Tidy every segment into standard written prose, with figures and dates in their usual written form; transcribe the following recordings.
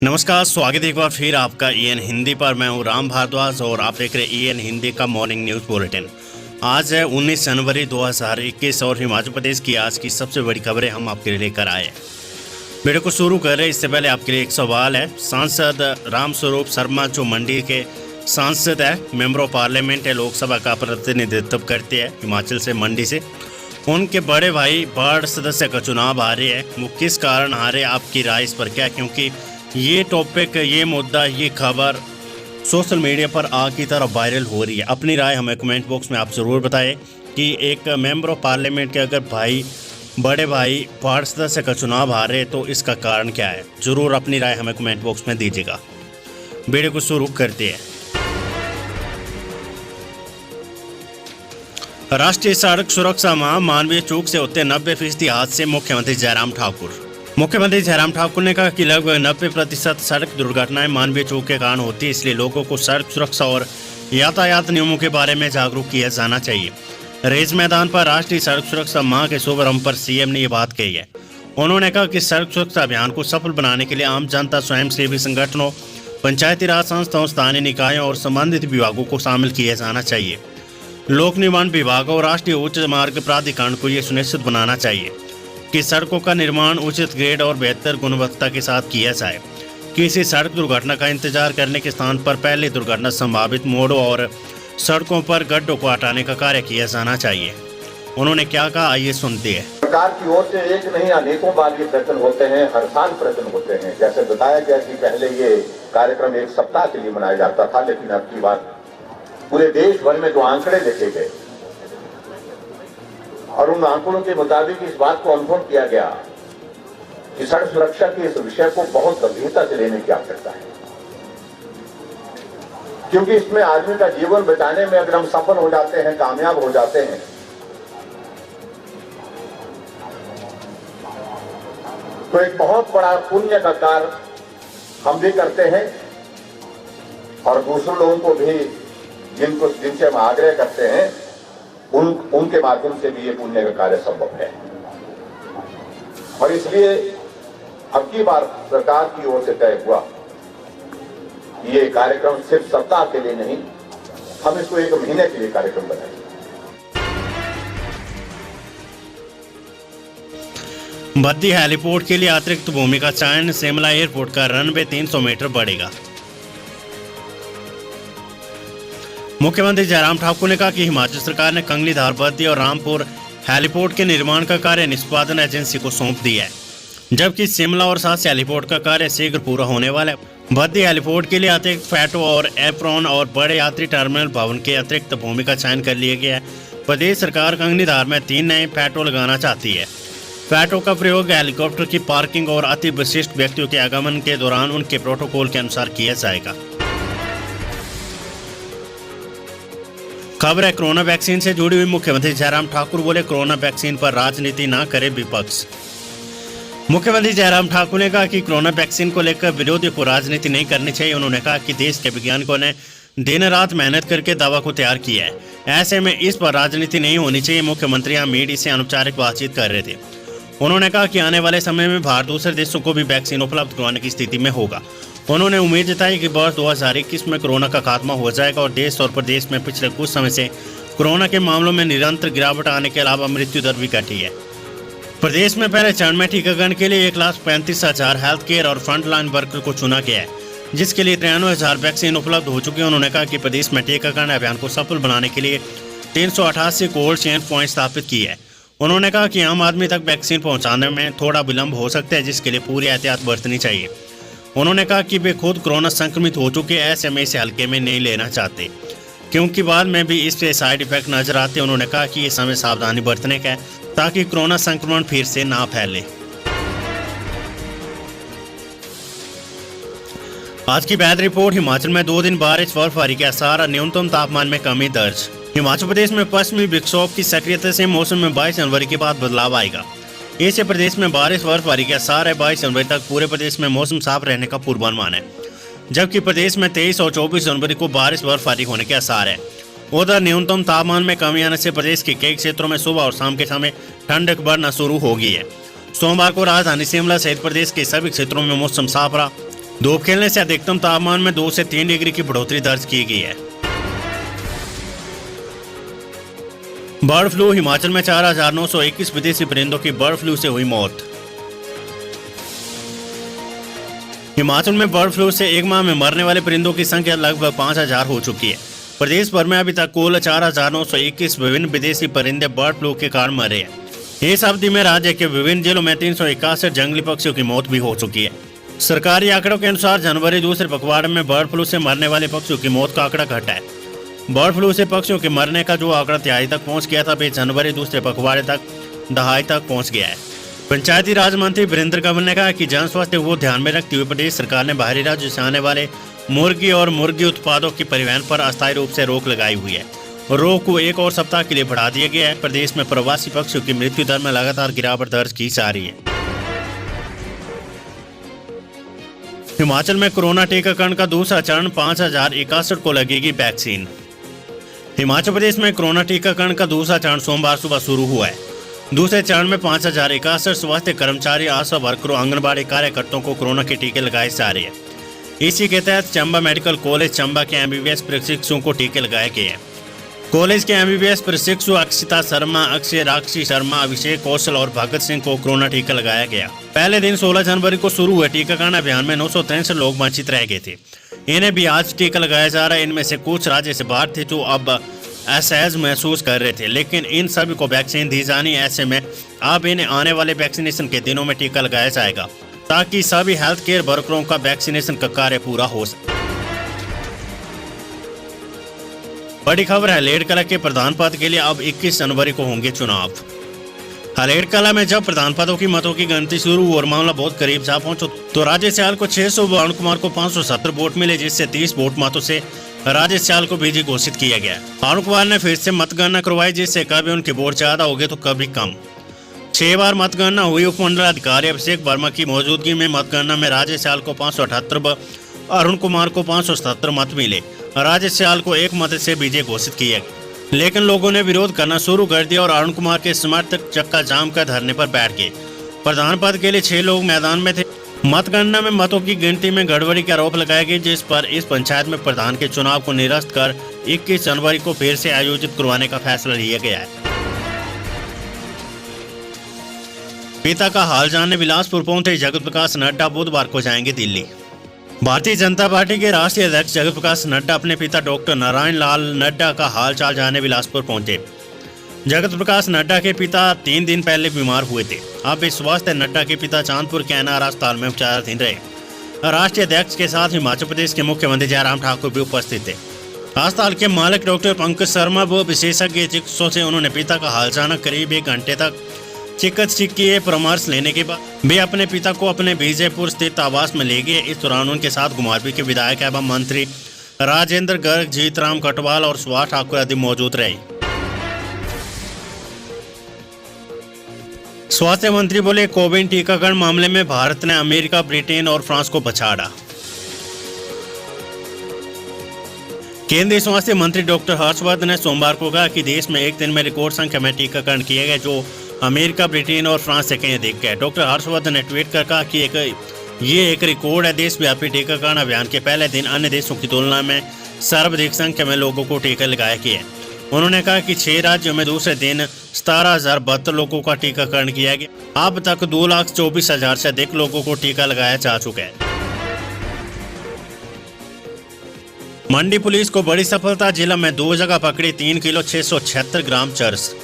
नमस्कार, स्वागत है एक बार फिर आपका ईएन हिंदी पर। मैं हूं राम भारद्वाज और आप देख रहे हैं ईएन हिंदी का मॉर्निंग न्यूज़ बुलेटिन। आज है 19 जनवरी 2021 और हिमाचल प्रदेश की आज की सबसे बड़ी खबरें हम आपके लिए लेकर आए हैं। वीडियो को शुरू कर रहे हैं इससे पहले आपके लिए एक सवाल है। सांसद रामस्वरूप शर्मा जो मंडी के सांसद है, मेंबर ऑफ पार्लियामेंट है, लोकसभा का प्रतिनिधित्व करते हैं हिमाचल से, मंडी से, उनके बड़े भाई वार्ड सदस्य का चुनाव हारे हैं। वो किस कारण हारे, आपकी राय इस पर क्या? क्योंकि ये टॉपिक, ये मुद्दा, ये खबर सोशल मीडिया पर आग की तरह वायरल हो रही है। अपनी राय हमें कमेंट बॉक्स में आप ज़रूर बताएं कि एक मेंबर ऑफ पार्लियामेंट के अगर बड़े भाई वार्ड सदस्य का चुनाव हारे तो इसका कारण क्या है। ज़रूर अपनी राय हमें कमेंट बॉक्स में दीजिएगा। वीडियो को शुरू करते हैं। राष्ट्रीय सड़क सुरक्षा माह मानवीय चूक से होते 90% हादसे, मुख्यमंत्री जयराम ठाकुर। मुख्यमंत्री जयराम ठाकुर ने कहा कि लगभग 90% सड़क दुर्घटनाएं मानवीय चूक के कारण होती है, इसलिए लोगों को सड़क सुरक्षा और यातायात नियमों के बारे में जागरूक किया जाना चाहिए। रेज मैदान पर राष्ट्रीय सड़क सुरक्षा माह के शुभारंभ पर सीएम ने ये बात कही है। उन्होंने कहा कि सड़क सुरक्षा अभियान को सफल बनाने के लिए आम जनता, स्वयंसेवी संगठनों, पंचायती राज संस्थाओं, स्थानीय निकायों और संबंधित विभागों को शामिल किया जाना चाहिए। लोक निर्माण विभाग और राष्ट्रीय उच्च मार्ग प्राधिकरण को ये सुनिश्चित बनाना चाहिए कि सड़कों का निर्माण उचित ग्रेड और बेहतर गुणवत्ता के साथ किया जाए। किसी सड़क दुर्घटना का इंतजार करने के स्थान पर पहले दुर्घटना संभावित मोड़ों और सड़कों पर गड्ढों को हटाने का कार्य किया जाना चाहिए। उन्होंने क्या कहा, आइए सुनते हैं। सरकार की ओर से एक नहीं अनेकों बार ये प्रयत्न होते हैं, हर साल प्रयत्न होते हैं। जैसे बताया गया कि पहले ये कार्यक्रम एक सप्ताह के लिए मनाया जाता था, लेकिन अब की बार पूरे देश भर में जो आंकड़े देखे गए और उन आंकड़ों के मुताबिक इस बात को अनुभव किया गया कि सड़क सुरक्षा के इस विषय को बहुत गंभीरता से लेने की आवश्यकता है, क्योंकि इसमें आदमी का जीवन बचाने में अगर हम सफल हो जाते हैं, कामयाब हो जाते हैं, तो एक बहुत बड़ा पुण्य का कार्य हम भी करते हैं और दूसरे लोगों को भी जिनसे हम आग्रह करते हैं उनके माध्यम से भी ये पुण्य का कार्य संभव है। और इसलिए अब की बार सरकार की ओर से तय हुआ ये कार्यक्रम सिर्फ सप्ताह के लिए नहीं, हम इसको एक महीने के लिए कार्यक्रम बनाएंगे। बद्दी हेलीपोर्ट के लिए अतिरिक्त भूमि का चयन, शिमला एयरपोर्ट का रनवे 300 मीटर बढ़ेगा। मुख्यमंत्री जयराम ठाकुर ने कहा कि हिमाचल सरकार ने कंगलीधार, बद्दी और रामपुर हेलीपोर्ट के निर्माण का कार्य निष्पादन एजेंसी को सौंप दिया है, जबकि शिमला और सासे हेलीपोर्ट का कार्य शीघ्र पूरा होने वाला है। बद्दी हेलीपोर्ट के लिए अतिरिक्त फैटो और एप्रॉन और बड़े यात्री टर्मिनल भवन के अतिरिक्त भूमि का चयन कर लिया गया है। प्रदेश सरकार कंगलीधार में 3 नए फैटो लगाना चाहती है। फैटो का प्रयोग हेलीकॉप्टर की पार्किंग और अति विशिष्ट व्यक्तियों के आगमन के दौरान उनके प्रोटोकॉल के अनुसार किया जाएगा। खबर है कोरोना वैक्सीन से जुड़ी हुई। मुख्यमंत्री जयराम ठाकुर बोले, कोरोना वैक्सीन पर राजनीति ना करे विपक्ष। मुख्यमंत्री जयराम ठाकुर ने कहा कि कोरोना वैक्सीन को लेकर विरोधियों को राजनीति नहीं करनी चाहिए। उन्होंने कहा कि देश के वैज्ञानिकों ने दिन रात मेहनत करके दवा को तैयार किया है, ऐसे में इस पर राजनीति नहीं होनी चाहिए। मुख्यमंत्री यहाँ मीडिया से अनौपचारिक बातचीत कर रहे थे। उन्होंने कहा कि आने वाले समय में भारत दूसरे देशों को भी वैक्सीन उपलब्ध करवाने की स्थिति में होगा। उन्होंने उम्मीद जताई कि वर्ष 2021 में कोरोना का खात्मा हो जाएगा और देश और प्रदेश में पिछले कुछ समय से कोरोना के मामलों में निरंतर गिरावट आने के अलावा मृत्यु दर भी घटी है। प्रदेश में पहले चरण में टीकाकरण के लिए 1,35,000 हेल्थ केयर और फ्रंट लाइन वर्कर को चुना गया है, जिसके लिए 93,000 वैक्सीन उपलब्ध हो चुकी है। उन्होंने कहा कि प्रदेश में टीकाकरण अभियान को सफल बनाने के लिए 388 कोल्ड चेन पॉइंट स्थापित किए हैं। उन्होंने कहा कि आम आदमी तक वैक्सीन पहुंचाने में थोड़ा विलंब हो सकता है, जिसके लिए पूरी एहतियात बरतनी चाहिए। उन्होंने कहा कि वे खुद कोरोना संक्रमित हो चुके हैं, ऐसे में इसे हल्के में नहीं लेना चाहते, क्योंकि बाद में भी इससे साइड इफेक्ट नजर आते। उन्होंने कहा कि ये समय सावधानी बरतने का है ताकि कोरोना संक्रमण फिर से ना फैले। आज की बैद रिपोर्ट। हिमाचल में 2 दिन बारिश, बर्फबारी के आसार, न्यूनतम तापमान में कमी दर्ज। हिमाचल प्रदेश में पश्चिमी विक्षोभ की सक्रियता से मौसम में 22 जनवरी के बाद बदलाव आएगा। इससे प्रदेश में बारिश, बर्फबारी के आसार है। 22 जनवरी तक पूरे प्रदेश में मौसम साफ रहने का पूर्वानुमान है, जबकि प्रदेश में 23 और 24 जनवरी को बारिश, बर्फबारी होने के आसार है। उधर न्यूनतम तापमान में कमी आने से प्रदेश के कई क्षेत्रों में सुबह और शाम के समय ठंडक बढ़ना शुरू हो गई है। सोमवार को राजधानी शिमला सहित प्रदेश के सभी क्षेत्रों में मौसम साफ रहा। धूप खिलने से अधिकतम तापमान में 2 से 3 डिग्री की बढ़ोतरी दर्ज की गई है। बर्ड फ्लू, हिमाचल में 4,921 विदेशी परिंदों की बर्ड फ्लू से हुई मौत। हिमाचल में बर्ड फ्लू से एक माह में मरने वाले परिंदों की संख्या लगभग 5,000 हो चुकी है। प्रदेश भर में अभी तक कुल 4,921 विभिन्न विदेशी परिंदे बर्ड फ्लू के कारण मरे हैं। इस अवधि में राज्य के विभिन्न जिलों में 361 जंगली पक्षियों की मौत भी हो चुकी है। सरकारी आंकड़ों के अनुसार जनवरी दूसरे पखवाड़े में बर्ड फ्लू से मरने वाले पक्षियों की मौत का आंकड़ा घटा है। बर्ड फ्लू से पक्षियों के मरने का जो आंकड़ा तिहाई तक पहुंच गया था, वे जनवरी दूसरे पखवाड़े तक दहाई तक पहुंच गया है। पंचायती राज मंत्री वीरेंद्र कंवर ने कहा कि जन स्वास्थ्य को ध्यान में रखते हुए प्रदेश सरकार ने बाहरी राज्यों से आने वाले मुर्गी और मुर्गी उत्पादों के परिवहन पर अस्थायी रूप से रोक लगाई हुई है। रोक को एक और सप्ताह के लिए बढ़ा दिया गया है। प्रदेश में प्रवासी पक्षियों की मृत्यु दर में लगातार गिरावट दर्ज की जा रही है। हिमाचल में कोरोना टीकाकरण का दूसरा चरण 5,061 को लगेगी वैक्सीन। हिमाचल प्रदेश में कोरोना टीकाकरण का दूसरा चरण सोमवार सुबह शुरू हुआ है। दूसरे चरण में 5,061 स्वास्थ्य कर्मचारी, आशा वर्करों, आंगनबाड़ी कार्यकर्ताओं को कोरोना के टीके लगाए जा रहे हैं। इसी के तहत चंबा मेडिकल कॉलेज चंबा के एमबीबीएस प्रशिक्षुओं को टीके लगाए गए हैं। कॉलेज के एमबीबीएस प्रशिक्षु अक्षिता शर्मा, अक्षय राक्षी शर्मा, अभिषेक कौशल और भगत सिंह को कोरोना टीका लगाया गया। पहले दिन 16 जनवरी को शुरू हुए टीकाकरण अभियान में 963 लोग वंचित रह गए थे। इन्हें भी आज टीका लगाया जा रहा है। इनमें से कुछ राज्य से बाहर थे जो अब असहज महसूस कर रहे थे, लेकिन इन सभी को वैक्सीन दी जानी। ऐसे में अब इन्हें आने वाले वैक्सीनेशन के दिनों में टीका लगाया जाएगा ताकि सभी हेल्थ केयर वर्करों का वैक्सीनेशन का कार्य पूरा हो सके। बड़ी खबर है, हलेड़कला के प्रधान पद के लिए अब 21 जनवरी को होंगे चुनाव। हलेड़कला में जब प्रधान पदों की मतों की गिनती शुरू हुई और मामला बहुत करीब जा पहुंचा तो राजेश सियाल को 600, अरुण कुमार को 570 वोट मिले, जिससे 30 वोट मतों से राजेश सियाल को विजयी घोषित किया गया। अरुण कुमार ने फिर से मतगणना करवाई, जिससे कभी उनके वोट ज्यादा हो गए तो कभी कम। 6 बार मतगणना हुई। उपमंडल अधिकारी अभिषेक वर्मा की मौजूदगी में मतगणना में राजेश सियाल को 578, अरुण कुमार को 577 मत मिले। राजेश सियाल को 1 मत से विजय घोषित किया गया, लेकिन लोगों ने विरोध करना शुरू कर दिया और अरुण कुमार के समर्थक चक्का जाम कर धरने पर बैठ गए। प्रधान पद के लिए 6 लोग मैदान में थे। मतगणना में मतों की गिनती में गड़बड़ी के आरोप लगाए गए, जिस पर इस पंचायत में प्रधान के चुनाव को निरस्त कर 21 जनवरी को फिर से आयोजित करवाने का फैसला लिया गया है। पिता का हाल जानने बिलासपुर पहुंचे जगत प्रकाश नड्डा बुधवार को जाएंगे दिल्ली। भारतीय जनता पार्टी के राष्ट्रीय अध्यक्ष जगत प्रकाश नड्डा अपने पिता डॉक्टर नारायण लाल नड्डा का हाल चाल जानने बिलासपुर पहुंचे। जगत प्रकाश नड्डा के पिता 3 दिन पहले बीमार हुए थे। अब इस स्वास्थ्य नड्डा के पिता चांदपुर के एनआर अस्पताल में उपचाराधीन रहे। राष्ट्रीय अध्यक्ष के साथ हिमाचल प्रदेश के मुख्यमंत्री जयराम ठाकुर भी उपस्थित थे। अस्पताल के मालिक डॉक्टर पंकज शर्मा व विशेषज्ञ चिकित्सकों से उन्होंने पिता का हाल जाना। करीब 1 घंटे तक चिकित्सकीय परामर्श लेने के बाद वे अपने पिता को अपने विजयपुर स्थित आवास में ले गए। इस दौरान उनके साथ घुमारवीं के विधायक एवं मंत्री राजेंद्र गर्ग, जीतराम कटवाल और सुभाष ठाकुर आदि मौजूद रहे। स्वास्थ्य मंत्री बोले, कोविड टीकाकरण मामले में भारत ने अमेरिका, ब्रिटेन और फ्रांस को पछाड़ा। केंद्रीय स्वास्थ्य मंत्री डॉक्टर हर्षवर्धन ने सोमवार को कहा कि देश में एक दिन में रिकॉर्ड संख्या में टीकाकरण किए गए, जो अमेरिका, ब्रिटेन और फ्रांस से कहीं अधिक है। डॉक्टर हर्षवर्धन ने ट्वीट कर कहा कि ये एक रिकॉर्ड है। देशव्यापी टीकाकरण अभियान के पहले दिन अन्य देशों की तुलना में सर्वाधिक संख्या में लोगों को टीका लगाया गया है। उन्होंने कहा कि 6 राज्यों में दूसरे दिन 17,072 लोगों का टीकाकरण किया गया। अब तक 2,24,000 से अधिक लोगों को टीका लगाया जा चुका है। मंडी पुलिस को बड़ी सफलता, जिला में 2 जगह पकड़ी 3 किलो 676 ग्राम चरस।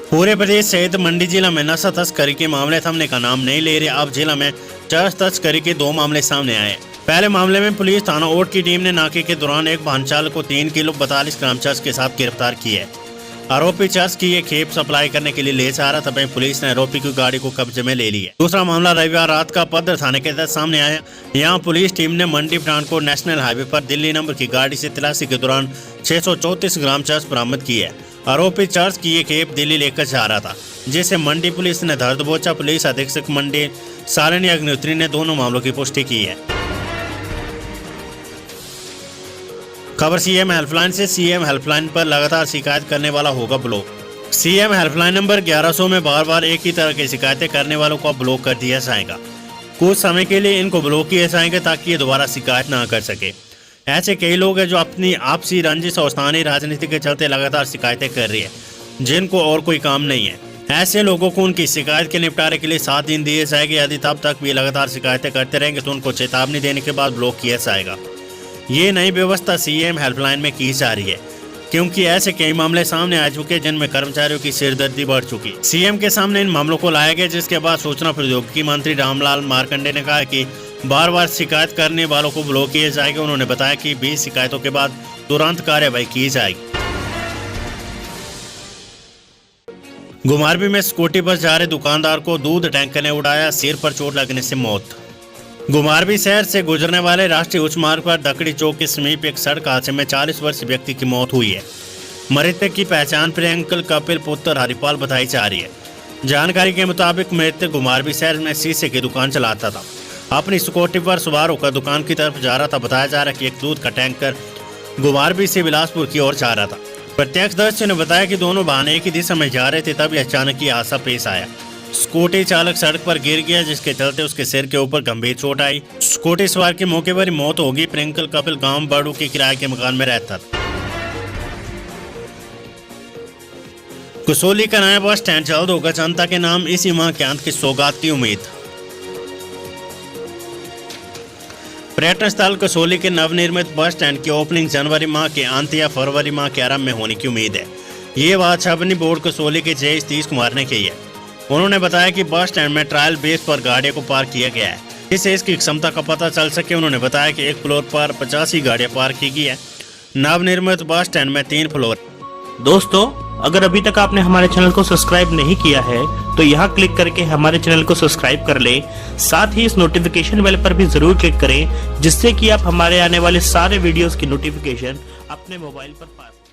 पूरे प्रदेश सहित मंडी जिला में नशा तस्करी के मामले थमने का नाम नहीं ले रहे। अब जिला में चरस तस्करी के 2 मामले सामने आए। पहले मामले में पुलिस थाना ओट की टीम ने नाके के दौरान एक वाहन चालक को 3 किलो 42 ग्राम चरस के साथ गिरफ्तार किया है। आरोपी चरस की एक खेप सप्लाई करने के लिए ले जा रहा था, तभी पुलिस ने आरोपी की गाड़ी को कब्जे में ले लिया। दूसरा मामला रविवार रात का पद्र थाने के तहत सामने आया। यहाँ पुलिस टीम ने मंडी पठानकोट नेशनल हाईवे पर दिल्ली नंबर की गाड़ी से तलाशी के दौरान 634 ग्राम चरस बरामद की है। आरोपी चरस की ये खेप दिल्ली लेकर जा रहा था, जिसे मंडी पुलिस ने धर दबोचा। पुलिस अधीक्षक मंडी शालिनी अग्निहोत्री ने दोनों मामलों की पुष्टि की है। खबर सीएम हेल्पलाइन से। सीएम हेल्पलाइन पर लगातार शिकायत करने वाला होगा ब्लॉक। सीएम हेल्पलाइन नंबर 1100 में बार बार एक ही तरह की शिकायतें करने वालों को ब्लॉक कर दिया जाएगा। कुछ समय के लिए इनको ब्लॉक किए जाएंगे ताकि ये दोबारा शिकायत ना कर सके। ऐसे कई लोग हैं जो अपनी आपसी रंजिश और स्थानीय राजनीति के चलते लगातार शिकायतें कर रही है, जिनको और कोई काम नहीं है। ऐसे लोगों को उनकी शिकायत के निपटारे के लिए 7 दिन दिए जाएंगे। यदि तब तक भी लगातार शिकायतें करते रहेंगे तो उनको चेतावनी देने के बाद ब्लॉक किया जाएगा। ये नई व्यवस्था सीएम हेल्पलाइन में की जा रही है, क्योंकि ऐसे कई मामले सामने आ चुके जिनमें कर्मचारियों की सिरदर्दी बढ़ चुकी। सीएम के सामने इन मामलों को लाया गया, जिसके बाद सूचना प्रौद्योगिकी मंत्री रामलाल मार्कंडे ने कहा कि बार-बार शिकायत करने वालों को ब्लॉक किए जाएंगे। उन्होंने बताया कि 20 शिकायतों के बाद तुरंत कार्यवाही की जाएगी। घुमारवी में स्कूटी पर जा रहे दुकानदार को दूध टैंकर ने उड़ाया, सिर पर चोट लगने से मौत। घुमारवी शहर से गुजरने वाले राष्ट्रीय उच्च मार्ग पर दकड़ी चौक के समीप एक सड़क हादसे में 40 वर्षीय व्यक्ति की मौत हुई है। मृतक की पहचान प्रियंकल कपिल पुत्र हरिपाल बताई जा रही है। जानकारी के मुताबिक मृतक घुमारवी शहर में शीशे की दुकान चलाता था। अपनी स्कूटी पर सवार होकर दुकान की तरफ जा रहा था। बताया जा रहा है कि एक दूध का टैंकर घुमारवी से बिलासपुर की ओर जा रहा था। प्रत्यक्षदर्शी ने बताया कि दोनों वाहन एक ही दिशा में जा रहे थे, तभी अचानक ये हादसा पेश आया। स्कूटी चालक सड़क पर गिर गया, जिसके चलते उसके सिर के ऊपर गंभीर चोट आई। स्कूटी सवार की मौके पर ही मौत होगी। प्रियंकल कपिल गांव बड़ू के किराए के मकान में रहता था। कसौली का नया बस स्टैंड जल्द होगा, जनता के नाम इसी माह के अंत की सौगात की उम्मीद। पर्यटन स्थल कसौली के नवनिर्मित बस स्टैंड की ओपनिंग जनवरी माह के अंत या फरवरी माह के आरंभ में होने की उम्मीद है। ये बात छावनी बोर्ड कसौली के जय सतीश कुमार ने कही है। उन्होंने बताया कि बस स्टैंड में ट्रायल बेस पर गाड़ियों को पार्क किया गया है, जिससे इसकी क्षमता का पता चल सके। उन्होंने बताया कि एक फ्लोर पर 85 गाड़ियां पार्क की गई है। नवनिर्मित बस स्टैंड में 3 फ्लोर। दोस्तों, अगर अभी तक आपने हमारे चैनल को सब्सक्राइब नहीं किया है तो यहाँ क्लिक करके हमारे चैनल को सब्सक्राइब कर लें। साथ ही इस नोटिफिकेशन बेल पर भी जरूर क्लिक करें, जिससे कि आप हमारे आने वाले सारे वीडियोस की नोटिफिकेशन अपने मोबाइल पर पा सकें।